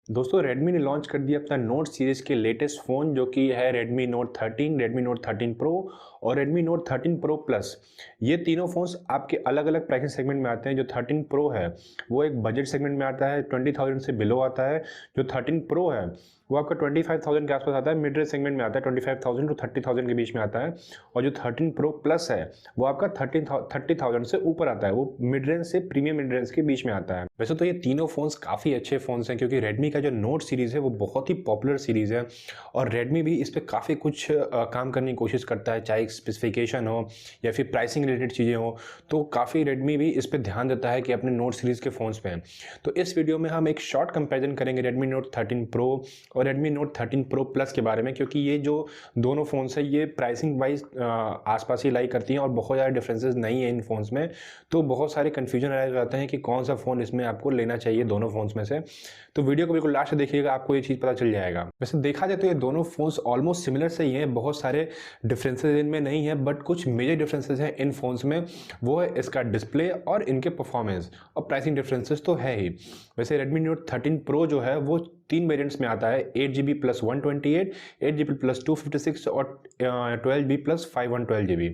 दोस्तों Redmi ने launch कर दिया अपना Note सीरीज़ के लेटेस्ट फ़ोन जो कि है Redmi Note 13, Redmi Note 13 Pro और Redmi Note 13 Pro Plus। ये तीनों फ़ोन्स आपके अलग-अलग प्राइसिंग सेगमेंट में आते हैं। जो 13 Pro है वो एक बजट सेगमेंट में आता है, 20,000 से बिलो आता है। जो 13 Pro है वो आपका 25,000 के आसपास आता है, मिड रेंज सेगमेंट में आता है, 25,000 टू 30,000 के बीच में आता है। और जो 13 Pro Plus है वो आपका 30,000 से ऊपर आता है, वो मिड रेंज से प्रीमियम मिड रेंज के बीच में आता है। वैसे तो ये तीनों फ़ोन्स काफ़ी अच्छे फ़ोन्स हैं क्योंकि Redmi का जो Note सीरीज़ है वो बहुत ही पॉपुलर सीरीज़ है और Redmi भी इस पे काफ़ी कुछ काम करने की कोशिश करता है, चाहे स्पेसिफिकेशन हो या फिर प्राइसिंग रिलेटेड चीज़ें हो, तो काफ़ी Redmi भी इस पे ध्यान देता है कि अपने Note सीरीज़ के फ़ोन्स पे। तो इस वीडियो में हम एक शॉर्ट कंपैरिजन करेंगे Redmi Note 13 Pro और Redmi Note 13 Pro Plus के बारे में, क्योंकि ये जो दोनों फ़ोन्स हैं ये प्राइसिंग वाइज आसपास ही लाई करती हैं और बहुत ज़्यादा डिफरेंसेस नहीं है इन फ़ोन्स में। तो बहुत सारे कन्फ्यूजन आ जाते हैं कि कौन सा फ़ोन इसमें आपको लेना चाहिए दोनों फ़ोन्स में से। तो वीडियो को बिल्कुल लास्ट तक देखिएगा, आपको ये चीज़ पता चल जाएगा। वैसे देखा जाए तो ये दोनों फ़ोन्स ऑलमोस्ट सिमिलर से ही हैं, बहुत सारे डिफरेंसेस इनमें नहीं है, बट कुछ मेजर डिफरेंसेस हैं इन फ़ोन्स में। वो है इसका डिस्प्ले और इनके परफॉर्मेंस, और प्राइसिंग डिफरेंसेस तो है ही। वैसे Redmi Note 13 Pro जो है वो 3 वेरिएंट्स में आता है, 8GB प्लस 128, 8GB प्लस 256 और 12GB प्लस 512GB।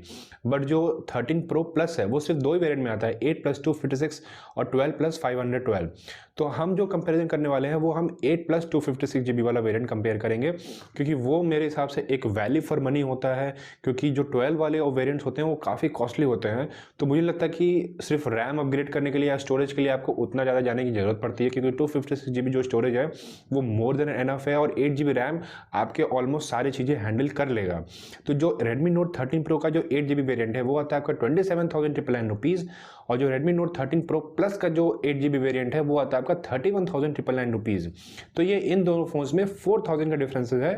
बट जो 13 Pro Plus है वो सिर्फ 2 ही वेरिएंट में आता है, 8 प्लस 256 और 12 प्लस 512। तो हम जो कंपैरिजन करने वाले हैं वो हम 8 प्लस 256GB वाला वेरिएंट कंपेयर करेंगे, क्योंकि वो मेरे हिसाब से एक वैल्यू फॉर मनी होता है, क्योंकि जो 12 वाले और वेरिएंट्स होते हैं वो काफ़ी कॉस्टली होते हैं। तो मुझे लगता है कि सिर्फ रैम अपग्रेड करने के लिए या स्टोरेज के लिए आपको उतना ज़्यादा जाने की ज़रूरत पड़ती है, क्योंकि 256GB जो स्टोरेज है वो मोर देन एनफ है और 8GB रैम आपके ऑलमोस्ट सारी चीज़ें हैंडल कर लेगा। तो जो Redmi Note 13 Pro का जो 8GB वेरिएंट है वो आता है आपका 27,999 रुपीज़, और जो Redmi Note 13 Pro Plus का जो 8GB वेरिएंट है वो आता है आपका 31,999 रुपीज़। तो ये इन दोनों फोन्स में 4,000 का डिफरेंस है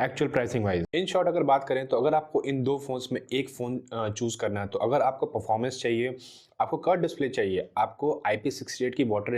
actual pricing wise. In short अगर बात करें तो अगर आपको इन दो फोन्स में एक फ़ोन चूज करना है, तो अगर आपको परफॉर्मेंस चाहिए, आपको कर्व डिस्प्ले चाहिए, आपको IP68 की वाटर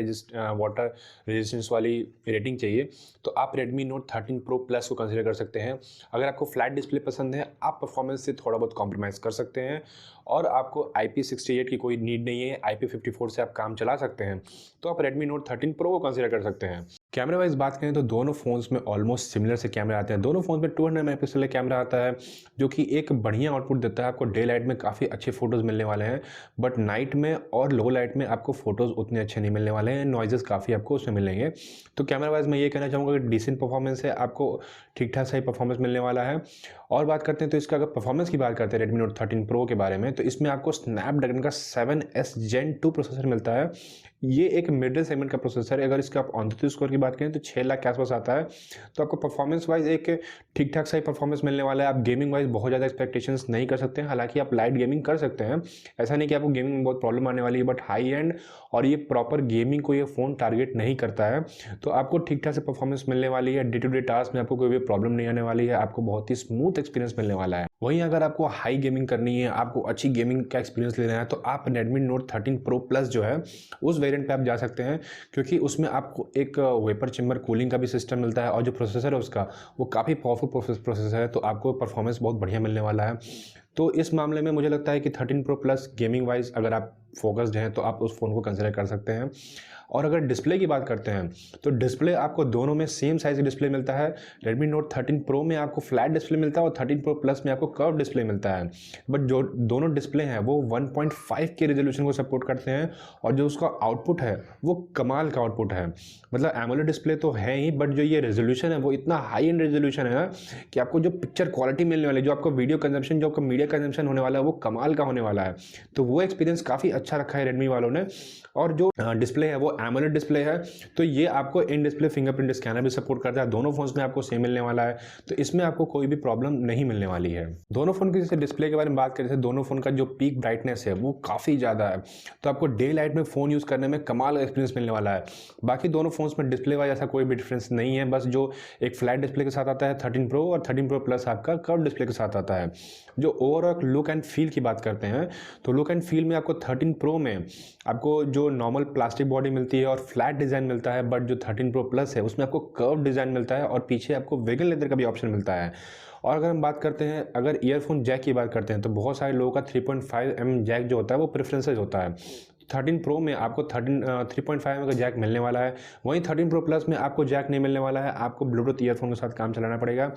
रेजिस्टेंस वाली रेटिंग चाहिए, तो आप Redmi Note 13 Pro Plus को कंसीडर कर सकते हैं। अगर आपको फ्लैट डिस्प्ले पसंद है, आप परफॉर्मेंस से थोड़ा बहुत कॉम्प्रोमाइज़ कर सकते हैं और आपको IP68 की कोई नीड नहीं है, IP54 से आप काम चला सकते हैं, तो आप Redmi Note 13 Pro को कंसीडर कर सकते हैं। कैमरा वाइज बात करें तो दोनों फ़ोन्स में ऑलमोस्ट सिमिलर से कैमरा आते हैं। दोनों फ़ोन्स में 200 मेगापिक्सल का कैमरा आता है, जो कि एक बढ़िया आउटपुट देता है। आपको डे लाइट में काफ़ी अच्छे फ़ोटोज़ मिलने वाले हैं, बट नाइट में और लो लाइट में आपको फ़ोटोज़ उतने अच्छे नहीं मिलने वाले हैं, नॉइज़ेस काफ़ी आपको उसमें मिलेंगे। तो कैमरा वाइज मैं ये कहना चाहूँगा कि डिसेंट परफॉर्मेंस है, आपको ठीक-ठाक सही परफॉर्मेंस मिलने वाला है। और बात करते हैं तो इसका अगर परफॉर्मेंस की बात करते हैं Redmi Note 13 Pro के बारे में, तो इसमें आपको स्नैपड्रैगन का 7S Gen 2 प्रोसेसर मिलता है। ये एक मिड रेंज सेगमेंट का प्रोसेसर है। अगर इसका आप ऑन स्कोर की बात करें तो 6 लाख के आसपास आता है। तो आपको परफॉर्मेंस वाइज एक ठीक ठाक सही परफॉर्मेंस मिलने वाला है। आप गेमिंग वाइज बहुत ज़्यादा एक्सपेक्टेशंस नहीं कर सकते हैं, हालांकि आप लाइट गेमिंग कर सकते हैं, ऐसा नहीं कि आपको गेमिंग में बहुत प्रॉब्लम आने वाली है, बट हाई एंड और ये प्रॉपर गेमिंग को ये फ़ोन टारगेट नहीं करता है। तो आपको ठीक ठाक से परफॉर्मेंस मिलने वाली है, डे टू डे टास्क में आपको कोई भी प्रॉब्लम नहीं आने वाली है, आपको बहुत ही स्मूथ एक्सपीरियंस मिलने वाला है। वहीं अगर आपको हाई गेमिंग करनी है, आपको अच्छी गेमिंग का एक्सपीरियंस लेना है, तो आप Redmi Note 13 Pro Plus जो है उस वेरिएंट पे आप जा सकते हैं, क्योंकि उसमें आपको एक वेपर चेम्बर कूलिंग का भी सिस्टम मिलता है और जो प्रोसेसर है उसका वो काफ़ी पावरफुल प्रोसेसर है, तो आपको परफॉर्मेंस बहुत बढ़िया मिलने वाला है। तो इस मामले में मुझे लगता है कि 13 Pro Plus गेमिंग वाइज अगर आप फोकस्ड हैं तो आप उस फ़ोन को कंसिडर कर सकते हैं। और अगर डिस्प्ले की बात करते हैं तो डिस्प्ले आपको दोनों में सेम साइज़ का डिस्प्ले मिलता है। Redmi Note 13 Pro में आपको फ्लैट डिस्प्ले मिलता है और 13 Pro Plus में आपको कर्व डिस्प्ले मिलता है। बट जो दोनों डिस्प्ले हैं वो 1.5 के रेजोल्यूशन को सपोर्ट करते हैं, और जो उसका आउटपुट है वो कमाल का आउटपुट है। मतलब एमोलेड डिस्प्ले तो है ही, बट जो ये रेजोल्यूशन है वो इतना हाई एंड रेजोल्यूशन है ना कि आपको जो पिक्चर क्वालिटी मिलने वाली है, जो आपका वीडियो कंजम्पशन, जो आपका मीडिया कंजम्पशन होने वाला है वो कमाल का होने वाला है। तो वो एक्सपीरियंस काफ़ी अच्छा रखा है Redmi वालों ने। और जो डिस्प्ले है वो एमोलेड डिस्प्ले है, तो ये आपको इन डिस्प्ले फिंगरप्रिंट स्कैनर भी सपोर्ट करता है। दोनों फोन्स में आपको सेम मिलने वाला है, तो इसमें आपको कोई भी प्रॉब्लम नहीं मिलने वाली है। दोनों फोन की जैसे डिस्प्ले के बारे में बात करें, दोनों फोन का जो पीक ब्राइटनेस है वो काफ़ी ज़्यादा है, तो आपको डे लाइट में फ़ोन यूज़ करने में कमाल का एक्सपीरियंस मिलने वाला है। बाकी दोनों फोन्स में डिस्प्ले वाइज ऐसा कोई भी डिफरेंस नहीं है, बस जो एक फ्लैट डिस्प्ले के साथ आता है 13 Pro और 13 Pro Plus आपका कर्व डिस्प्ले के साथ आता है। जो ओवरऑल लुक एंड फील की बात करते हैं तो लुक एंड फील में आपको 13 Pro में आपको जो नॉर्मल प्लास्टिक बॉडी मिलती है और फ्लैट डिज़ाइन मिलता है, बट जो 13 Pro Plus है उसमें आपको कर्व डिज़ाइन मिलता है और पीछे आपको वेगन लेदर का भी ऑप्शन मिलता है। और अगर हम बात करते हैं, अगर ईयरफोन जैक की बात करते हैं, तो बहुत सारे लोगों का 3.5mm जैक जो होता है वो प्रेफरेंसेज होता है। 13 प्रो में आपको 3.5 का जैक मिलने वाला है। वहीं 13 प्रो प्लस में आपको जैक नहीं मिलने वाला है, आपको ब्लूटूथ ईयरफोन के साथ काम चलाना पड़ेगा।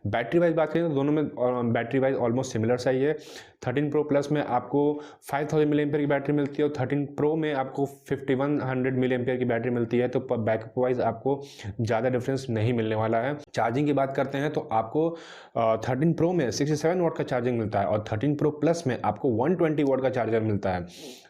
बैटरी वाइज बात करें तो दोनों में बैटरी वाइज ऑलमोस्ट सिमिलर सा ही है। 13 प्रो प्लस में आपको 5000 मिली एम्पियर की बैटरी मिलती है और 13 प्रो में आपको 5100 मिली एम्पियर की बैटरी मिलती है। तो बैकअप वाइज आपको ज़्यादा डिफरेंस नहीं मिलने वाला है। चार्जिंग की बात करते हैं तो आपको 13 प्रो में 67 वाट का चार्जिंग मिलता है और 13 प्रो प्लस में आपको 120 वाट का चार्जर मिलता है।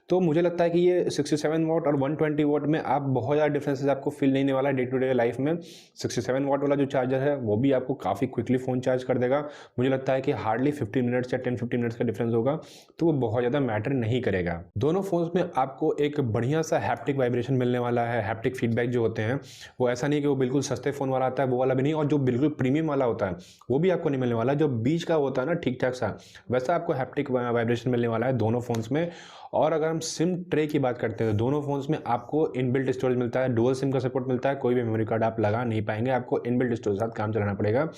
तो मुझे लगता है कि ये 67 वाट और 120 वाट में आप बहुत ज़्यादा डिफरेंसेस आपको फील नहीं होने वाला है डे टू डे लाइफ में। 67 वाट वाला जो चार्जर है वो भी आपको काफ़ी क्विकली फ़ोन चार्ज कर देगा। मुझे लगता है कि हार्डली 15 मिनट्स या 10-15 मिनट्स का डिफरेंस होगा, तो वो बहुत ज़्यादा मैटर नहीं करेगा। दोनों फोन्स में आपको एक बढ़िया सा हैप्टिक वाइब्रेशन मिलने वाला है। हैप्टिक फीडबैक जो होते हैं वो ऐसा नहीं कि वो बिल्कुल सस्ते फ़ोन वाला आता है वो वाला भी नहीं, और जो बिल्कुल प्रीमियम वाला होता है वो भी आपको नहीं मिलने वाला। जो बीच का होता है ना ठीक ठाक सा, वैसा आपको हैप्टिक वाइब्रेशन मिलने वाला है दोनों फोन्स में। और अगर हम सिम ट्रे की बात करते हैं तो दोनों फोन्स में आपको इनबिल्ट स्टोरेज मिलता है, डुअल सिम का सपोर्ट मिलता है। कोई भी मेमोरी कार्ड आप लगा नहीं पाएंगे, आपको इनबिल्ट स्टोरेज के साथ काम चलाना पड़ेगा।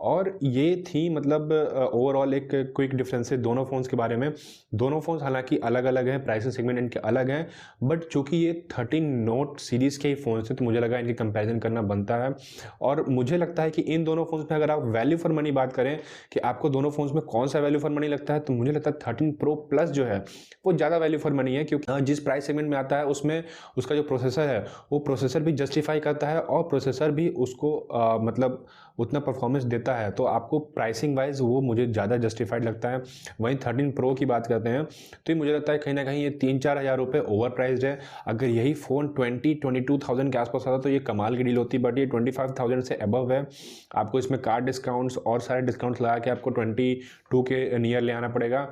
और ये थी मतलब ओवरऑल एक क्विक डिफरेंस है दोनों फ़ोन्स के बारे में। दोनों फ़ोन्स हालांकि अलग अलग हैं, प्राइसिंग सेगमेंट इनके अलग हैं, बट चूंकि ये 13 नोट सीरीज़ के ही फ़ोन्स हैं तो मुझे लगा इनकी कंपैरिजन करना बनता है। और मुझे लगता है कि इन दोनों फ़ोन्स में अगर आप वैल्यू फॉर मनी बात करें कि आपको दोनों फ़ोन्स में कौन सा वैल्यू फॉर मनी लगता है, तो मुझे लगता है 13 प्रो प्लस जो है वो ज़्यादा वैल्यू फॉर मनी है, क्योंकि जिस प्राइस सेगमेंट में आता है उसमें उसका जो प्रोसेसर है वो प्रोसेसर भी जस्टिफाई करता है और प्रोसेसर भी उसको मतलब उतना परफॉर्मेंस देता है, तो आपको प्राइसिंग वाइज वो मुझे ज़्यादा जस्टिफाइड लगता है। वहीं 13 प्रो की बात करते हैं तो ये मुझे लगता है कहीं ना कहीं ये 3-4 हज़ार रुपये ओवर प्राइस्ड है। अगर यही फ़ोन 20-22,000 के आसपास आता तो ये कमाल की डील होती, बट ये 25,000 से अबव है। आपको इसमें कार्ड डिस्काउंट्स और सारे डिस्काउंट्स लगा के आपको 22 के नियर ले आना पड़ेगा।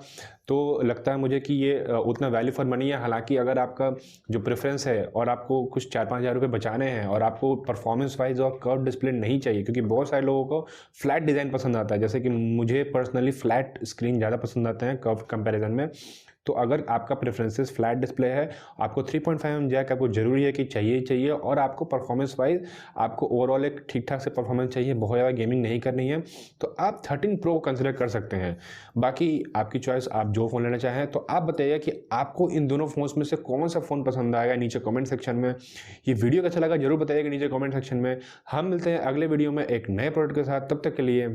तो लगता है मुझे कि ये उतना वैल्यू फॉर मनी है। हालांकि अगर आपका जो प्रेफरेंस है और आपको कुछ 4-5 हज़ार रुपये बचाने हैं और आपको परफॉर्मेंस वाइज और कर्व डिस्प्ले नहीं चाहिए, क्योंकि बहुत सारे लोगों को फ्लैट डिज़ाइन पसंद आता है, जैसे कि मुझे पर्सनली फ्लैट स्क्रीन ज़्यादा पसंद आते हैं कर्व कंपैरिजन में। तो अगर आपका प्रेफरेंसेस फ्लैट डिस्प्ले है, आपको 3.5mm जैक आपको ज़रूरी है कि चाहिए ही चाहिए, और आपको परफॉर्मेंस वाइज आपको ओवरऑल एक ठीक ठाक से परफॉर्मेंस चाहिए, बहुत ज़्यादा गेमिंग नहीं करनी है, तो आप 13 प्रो कंसिडर कर सकते हैं। बाकी आपकी चॉइस, आप जो फ़ोन लेना चाहें। तो आप बताइए कि आपको इन दोनों फ़ोन्स में से कौन सा फ़ोन पसंद आएगा नीचे कमेंट सेक्शन में। ये वीडियो कैसा लगा जरूर बताइएगा नीचे कमेंट सेक्शन में। हम मिलते हैं अगले वीडियो में एक नए प्रोडक्ट के साथ, तब तक के लिए